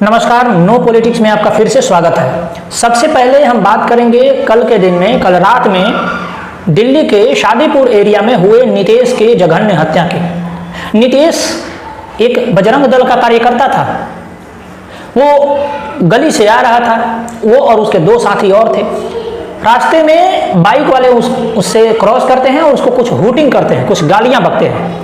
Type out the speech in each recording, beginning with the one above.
नमस्कार, no politics में आपका फिर से स्वागत है। सबसे पहले हम बात करेंगे कल के दिन में, कल रात में दिल्ली के शादीपुर एरिया में हुए नितेश के जघन्य हत्या की। नितेश एक बजरंग दल का कार्यकर्ता था। वो गली से आ रहा था, वो और उसके दो साथी और थे। रास्ते में बाइक वाले उससे क्रॉस करते हैं और उसको कुछ हूटिंग करते हैं, कुछ गालियां बकते हैं।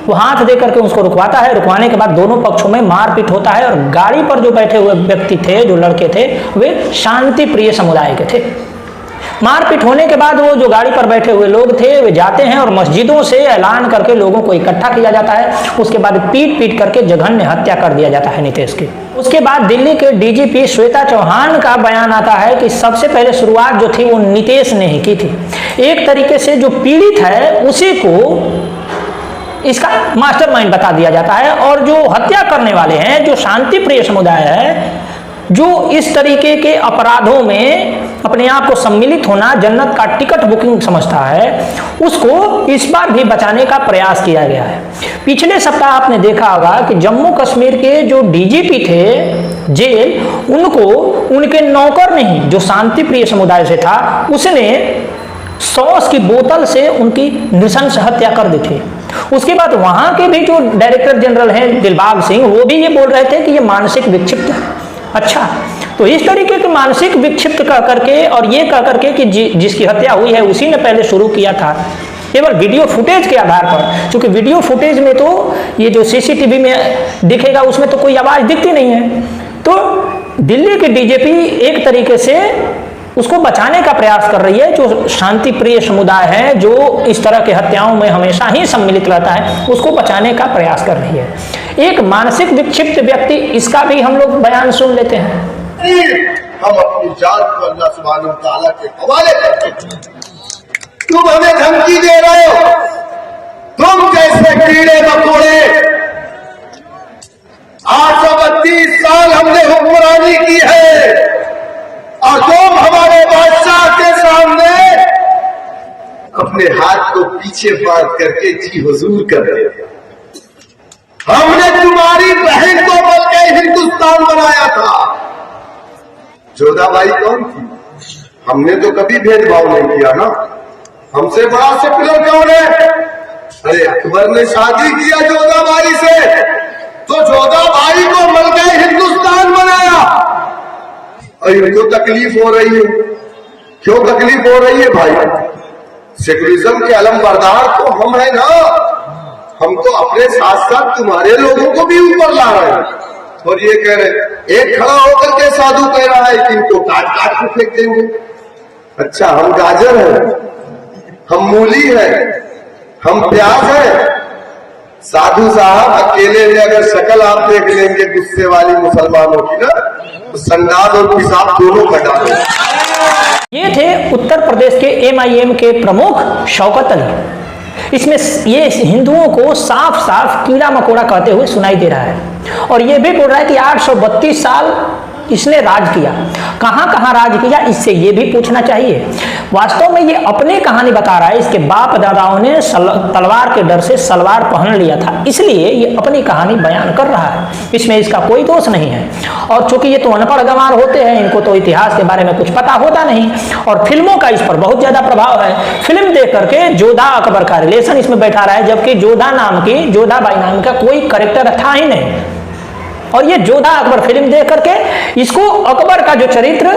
वो हाथ दे करके उसको रुकवाता है। रुकवाने के बाद दोनों पक्षों में मारपीट होता है और गाड़ी पर जो बैठे हुए व्यक्ति थे, जो लड़के थे, वे शांति प्रिय समुदाय के थे। मारपीट होने के बाद वो जो गाड़ी पर बैठे हुए लोग थे वे जाते हैं और मस्जिदों से ऐलान करके लोगों को इकट्ठा किया जाता है। उसके बाद पीट पीट करके जघन्य हत्या कर दिया जाता है नितेश की। उसके बाद दिल्ली के डीजीपी श्वेता चौहान का बयान आता है कि सबसे पहले शुरुआत जो थी वो नितेश ने ही की थी। एक तरीके से जो पीड़ित है उसी को इसका मास्टरमाइंड बता दिया जाता है, और जो हत्या करने वाले हैं, जो शांति प्रिय समुदाय है, जो इस तरीके के अपराधों में अपने आप को सम्मिलित होना जन्नत का टिकट बुकिंग समझता है, उसको इस बार भी बचाने का प्रयास किया गया है। पिछले सप्ताह आपने देखा होगा कि जम्मू कश्मीर के जो डीजीपी थे जेल, उनको उनके नौकर ने ही, जो शांति प्रिय समुदाय से था, उसने सॉस की बोतल से उनकी नृशंस हत्या कर दी थी। उसके बाद वहां के भी जो डायरेक्टर जनरल हैं दिलबाग सिंह, वो भी ये बोल रहे थे कि ये मानसिक विक्षिप्त है। अच्छा, तो इस तरीके के मानसिक विक्षिप्त कह करके और ये कह करके कि जिसकी हत्या हुई है उसी ने पहले शुरू किया था, केवल वीडियो फुटेज के आधार पर। क्योंकि वीडियो फुटेज में तो ये जो सीसीटीवी में दिखेगा उसमें तो कोई आवाज दिखती नहीं है। तो दिल्ली के डीजीपी एक तरीके से उसको बचाने का प्रयास कर रही है। जो शांति प्रिय समुदाय है, जो इस तरह के हत्याओं में हमेशा ही सम्मिलित रहता है, उसको बचाने का प्रयास कर रही है। एक मानसिक विक्षिप्त व्यक्ति, इसका भी हम लोग बयान सुन लेते हैं। हम अपनी जान को अल्लाह सुब्हानहू तआला के हवाले करते हैं। तुम हमें धमकी दे रहे हो, तुम जैसे कीड़े मकोड़े। 832 साल हमने हुक्मरानी की है और तुम हमारे बादशाह के सामने अपने हाथ को पीछे बांध करके जी हुजूर कर रहे। हमने तुम्हारी बहन को बल्कि हिंदुस्तान बनाया था। जोधाबाई कौन थी? हमने तो कभी भेदभाव नहीं किया ना। हमसे बड़ा सेकुलर कौन है? अरे अकबर ने शादी किया जोधाबाई से, तो जोधाबाई को बल्कि हिंदुस्तान बनाया। और इनको तकलीफ हो रही है। क्यों तकलीफ हो रही है भाई? सेकुलरिज्म के अलमबरदार तो हम है ना। हम तो अपने साथ साथ तुम्हारे लोगों को भी ऊपर ला रहे हैं। और ये कह रहे, एक खड़ा होकर के साधु कह रहा है कि इनको काट काट के फेंक देंगे। अच्छा, हम गाजर हैं, हम मूली है, हम प्याज है। साधु साहब अकेले में अगर शक्ल आप देख लेंगे गुस्से वाली मुसलमानों की ना, तो संडास और पेशाब दोनों कटा दो। ये थे उत्तर प्रदेश के MIM के प्रमुख शौकत अली। इसमें ये हिंदुओं को साफ साफ कीड़ा मकोड़ा कहते हुए सुनाई दे रहा है। और ये भी बोल रहा है कि 832 साल इसने राज किया। कहां कहां राज किया, इससे ये भी पूछना चाहिए। वास्तव में ये अपनी कहानी बता रहा है। इसके बाप दादाओं ने तलवार के डर से सलवार पहन लिया था, इसलिए ये अपनी कहानी बयान कर रहा है। इसमें इसका कोई दोष नहीं है। और चूंकि ये तो अनपढ़ गंवार होते हैं, इनको तो इतिहास के बारे में कुछ पता होता नहीं। और फिल्मों का इस पर बहुत ज्यादा प्रभाव है। फिल्म देख करके जोधा अकबर का रिलेशन इसमें बैठा रहा है, जबकि जोधाबाई नाम का कोई कैरेक्टर था ही नहीं। और ये जोधा अकबर फिल्म देख करके इसको अकबर का जो चरित्र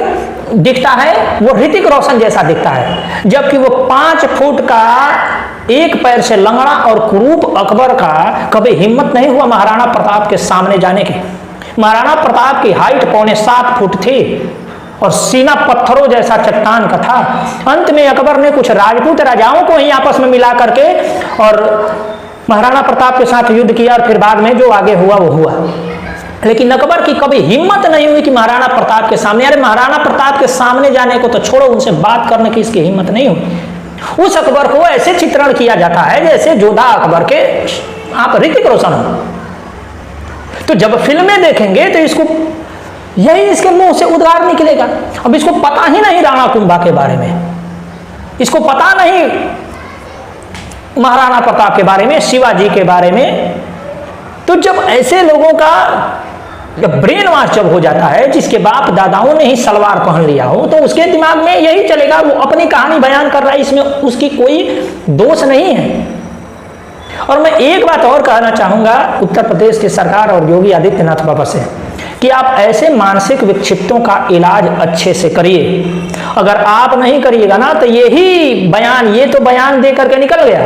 दिखता है वो ऋतिक रोशन जैसा दिखता है, जबकि वो 5 फुट का, एक पैर से लंगड़ा और कुरूप अकबर का कभी हिम्मत नहीं हुआ महाराणा प्रताप के सामने जाने की। महाराणा प्रताप की हाइट 6.25 फुट थी और सीना पत्थरों जैसा चट्टान का था। अंत में अकबर ने कुछ राजपूत राजाओं को ही आपस में मिला करके और महाराणा प्रताप के साथ युद्ध किया, और फिर बाद में जो आगे हुआ वो हुआ। लेकिन अकबर की कभी हिम्मत नहीं हुई कि महाराणा प्रताप के सामने, अरे महाराणा प्रताप के सामने जाने को तो छोड़ो, उनसे बात करने की इसकी हिम्मत नहीं हुई। उस अकबर को ऐसे चित्रण किया जाता है जैसे जोधा अकबर के आप ऋतिक रोशन हो। तो जब फिल्में देखेंगे तो इसको यही इसके मुंह से उद्गार निकलेगा। अब इसको पता ही नहीं राणा कुंभा के बारे में, इसको पता नहीं महाराणा प्रताप के बारे में, शिवाजी के बारे में। तो जब ऐसे लोगों का ब्रेन वॉश जब हो जाता है, जिसके बाप दादाओं ने ही सलवार पहन लिया हो, तो उसके दिमाग में यही चलेगा, वो अपनी कहानी बयान कर रहा है, इसमें उसकी कोई दोष नहीं है। और मैं एक बात और कहना चाहूंगा उत्तर प्रदेश की सरकार और योगी आदित्यनाथ बाबा से, कि आप ऐसे मानसिक विक्षिप्तों का इलाज अच्छे से करिए। अगर आप नहीं करिएगा ना, तो यही बयान, ये तो बयान दे करके निकल गया,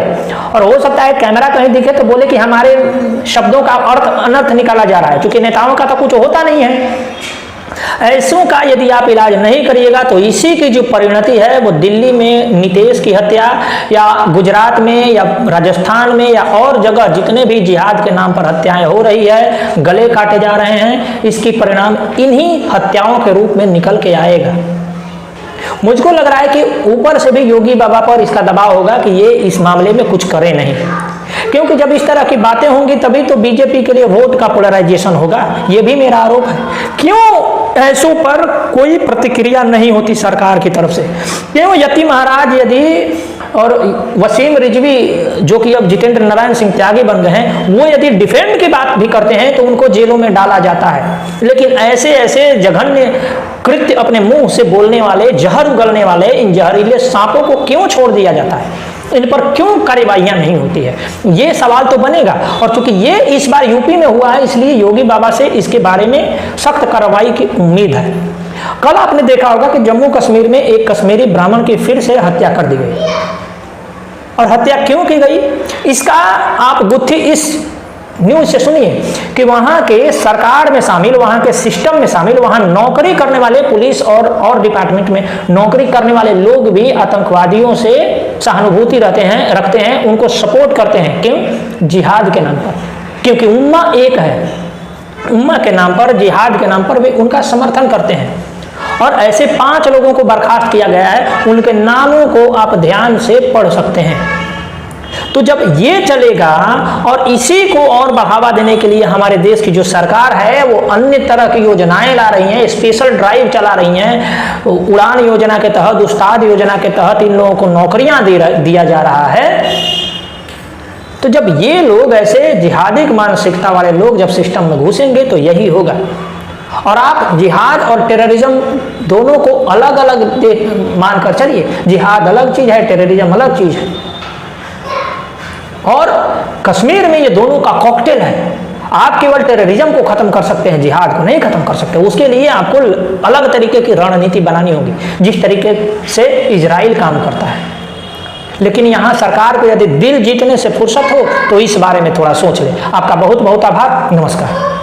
और हो सकता है कैमरा कहीं दिखे तो बोले कि हमारे शब्दों का अर्थ अनर्थ निकाला जा रहा है, क्योंकि नेताओं का तो कुछ होता नहीं है। ऐसों का यदि आप इलाज नहीं करिएगा तो इसी की जो परिणति है वो दिल्ली में नीतीश की हत्या, या गुजरात में, या राजस्थान में, या और जगह जितने भी जिहाद के नाम पर हत्याएं हो रही है, गले काटे जा रहे हैं, इसकी परिणाम इन्हीं हत्याओं के रूप में निकल के आएगा। मुझको लग रहा है कि ऊपर से भी योगी बाबा पर इसका दबाव होगा कि ये इस मामले में कुछ करे नहीं, क्योंकि जब इस तरह की बातें होंगी तभी तो बीजेपी के लिए वोट का पोलराइजेशन होगा। ये भी मेरा आरोप है। क्यों ऐसों पर कोई प्रतिक्रिया नहीं होती सरकार की तरफ से? क्यों यति महाराज यदि और वसीम रिजवी, जो कि अब जितेंद्र नारायण सिंह त्यागी बन गए हैं, वो यदि डिफेंड की बात भी करते हैं तो उनको जेलों में डाला जाता है। लेकिन ऐसे ऐसे जघन्य कृत्य अपने मुंह से बोलने वाले, जहर उगलने वाले इन जहरीले सांपों को क्यों छोड़ दिया जाता है? इन पर क्यों कार्रवाइयां नहीं होती है? ये सवाल तो बनेगा। और चूंकि ये इस बार यूपी में हुआ है, इसलिए योगी बाबा से इसके बारे में सख्त कार्रवाई की उम्मीद है। कल आपने देखा होगा कि जम्मू कश्मीर में एक कश्मीरी ब्राह्मण की फिर से हत्या कर दी गई, और हत्या क्यों की गई इसका आप गुत्थी इस न्यूज से सुनिए कि वहां के सरकार में शामिल, वहां के सिस्टम में शामिल, वहां नौकरी करने वाले पुलिस और डिपार्टमेंट में नौकरी करने वाले लोग भी आतंकवादियों से सहानुभूति रखते हैं, उनको सपोर्ट करते हैं। क्यों? जिहाद के नाम पर, क्योंकि उम्मा एक है। उम्मा के नाम पर, जिहाद के नाम पर वे उनका समर्थन करते हैं। और ऐसे 5 लोगों को बर्खास्त किया गया है, उनके नामों को आप ध्यान से पढ़ सकते हैं। तो जब ये चलेगा, और इसी को और बढ़ावा देने के लिए हमारे देश की जो सरकार है वो अन्य तरह की योजनाएं ला रही हैं, स्पेशल ड्राइव चला रही हैं, उड़ान योजना के तहत, उस्ताद योजना के तहत इन लोगों को नौकरियां दिया जा रहा है। तो जब ये लोग, ऐसे जिहादी मानसिकता वाले लोग जब सिस्टम में घुसेंगे तो यही होगा। और आप जिहाद और टेररिज्म दोनों को अलग अलग मानकर चलिए। जिहाद अलग चीज है, टेररिज्म अलग चीज है। और कश्मीर में ये दोनों का कॉकटेल है। आप केवल टेररिज्म को खत्म कर सकते हैं, जिहाद को नहीं खत्म कर सकते। उसके लिए आपको अलग तरीके की रणनीति बनानी होगी, जिस तरीके से इजराइल काम करता है। लेकिन यहाँ सरकार को यदि दिल जीतने से फुर्सत हो तो इस बारे में थोड़ा सोच ले। आपका बहुत बहुत आभार। नमस्कार।